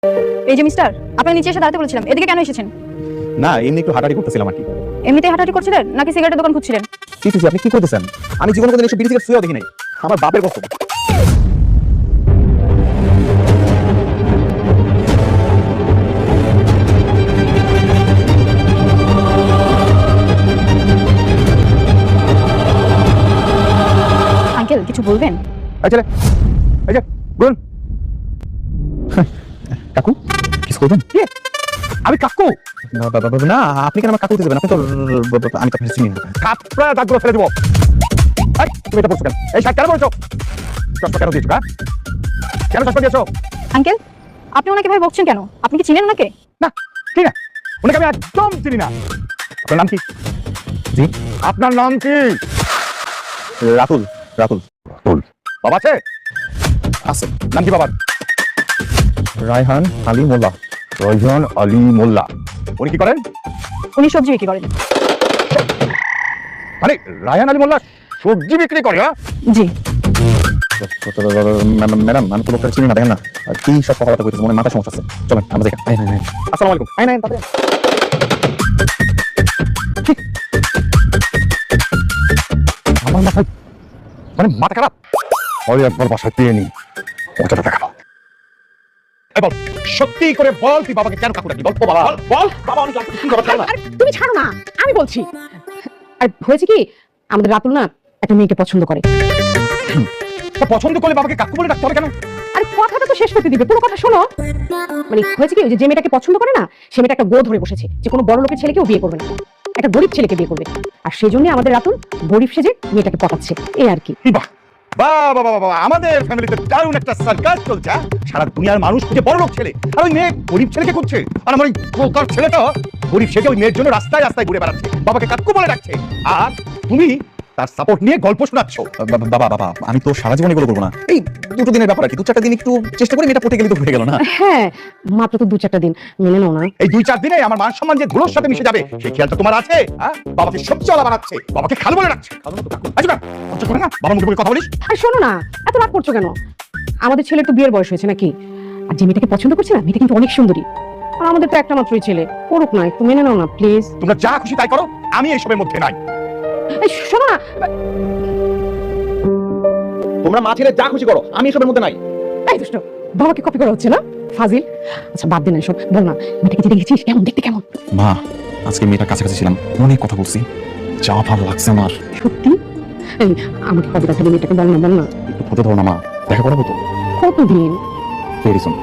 এই যে মিস্টার, আপনাকে নিচে এসে দাঁড়াতে বলেছিলাম, এদিকে কেন এসেছেন? না, এমনি একটু হাঁটাহাঁটি করতেছিলাম আর কি। এমনিতেই হাঁটাহাঁটি করছিলেন নাকি সিগারেটের দোকান খুঁজছিলেন? কি আপনি কি করতেছেন? আমি জীবনে কোনোদিন এসে বিড়ি সিগারেট ছুঁয়েও দেখি নাই। আমার বাপের কষ্ট। আঙ্কেল কিছু বলবেন? আচ্ছা এই যে বলুন। কাকু কিছু করবেন? আমি কাকু না, আপনি কেন আমার কাকু দিতে যাবেন? আপনি তো আমি তো চিনি না। কাপড়া দাগগুলো ফেলে দেবো। তুমি এটা পড়ছো কেন? এই শার্ট কেন পড়ছো? চশমা কেন দিয়েছো? কেন চশমা দিয়েছো? আঙ্কেল আপনি ওনাকে ভাই বকছেন কেন? আপনি কি চিনেন ওনাকে? না ঠিক না, ওনাকে আমি একদম চিনি না। আপনার নাম কি? জি আপনার নাম কি? রাতুল। রাতুল রাতুল বাবা আছে? আছে। নাম কি বাবার? রায়হান আলী মোল্লা। রায়হান আলী মোল্লা। উনি কি করেন? উনি সবজি বিক্রি করেন। মানে রায়হান আলী মোল্লা সবজি বিক্রি করে? জি। ম্যাডাম আমি তো লোকটা চিনি না, দেখেন না কি সব কথা বলতেছে, মনে মাথা সমস্যা আছে। চলেন আমরা দেখি। আসসালামু আলাইকুম। আমার মাথায় মানে মাথা খারাপ। ওই একবার বাসায় পেয়ে নি, ওটা দেখাবো। বল সত্যি করে বল, তুই বাবাকে কেন কাকু ডাকলি? বল বাবা, বল বাবা অনেক লাগছে। কি কথা? আরে তুমি ছাড়ো না, আমি বলছি। আর হয়েছে কি, আমাদের রাতুল না একটা মেয়েকে পছন্দ করে। পছন্দ করলে বাবাকে কাকু বলে ডাকতে হবে কেন? আরে কথাটা তো শেষ করতে দিবে, পুরো কথা শোনো। মানে হয়েছে কি, যে মেয়েটাকে পছন্দ করে না, সে মেয়েটা একটা গো ধরে বসেছে যে কোনো বড় লোকের ছেলেকেও বিয়ে করবে না, একটা গরিব ছেলেকে বিয়ে করবে। আর সেই জন্য আমাদের রাতুল গরিব সেজে মেয়েটাকে পটাচ্ছে, এই আর কি। বাহ বাবা বাবা, আমাদের ফ্যামিলিতে দারুণ একটা সার্কাস চলছে। সারা দুনিয়ার মানুষ খুঁজে বড় লোক ছেলে, আর ওই মেয়ে গরিব ছেলেকে খুঁজছে। আর আমার ওই পোকার ছেলেটা গরিব সেজে ওই মেয়ের জন্য রাস্তায় রাস্তায় ঘুরে বেড়াচ্ছে, বাবাকে কাকু বলে ডাকছে। আর তুমি তার সাপোর্ট নিয়ে গল্প শোনাচ্ছ। বাবা বাবা আমি তো সারা জীবন এগুলো করবো না, এই দুটো দিনের ব্যাপার আর কি। দু চারটা দিন একটু চেষ্টা করে মেয়েটা পটে গেলে তো হয়ে গেল না? হ্যাঁ মাত্র তো 2-4টা দিন, মেনে নাও না। এই 2-4 দিনে আমার মান সম্মান যে ধুলোর সাথে মিশে যাবে, সেই খেয়ালটা তোমার আছে? বাবাকে সবচেয়ে বানাচ্ছে, বাবাকে খালু বলে ডাকছে। আচ্ছা করে না বাবার মুখে কথা বলিস। আর শোনো না, এত রাগ করছো কেন? আমাদের ছেলের তো বিয়ের বয়স হয়েছে নাকি? আর যে মেয়েটাকে পছন্দ করছে না, মেয়েটা কিন্তু অনেক সুন্দরী। আর আমাদের তো একটা মাত্রই ছেলে, করুক না, একটু মেনে নাও না প্লিজ। তোমরা যা খুশি তাই করো, আমি এইসবের মধ্যে নাই। এই শোনো না, তোমরা মা ছেলে যা খুশি করো, আমি এসবের মধ্যে নাই। এই দুষ্ট, বাবাকে কপি করা হচ্ছে না ফাজিল। আচ্ছা বাদ দে না এসব, বল না মেয়েটাকে যে দেখেছিস কেমন দেখতে, কেমন? মা আজকে মেয়েটার কাছাকাছি ছিলাম, অনেক কথা বলছি, যা ভালো লাগছে আমার। সত্যি? এই আমাকে কবে দেখাবি মেয়েটাকে, বল না বল না। একটু ফটো ধরো না মা, দেখা করাবো তো। কতদিন? Very soon.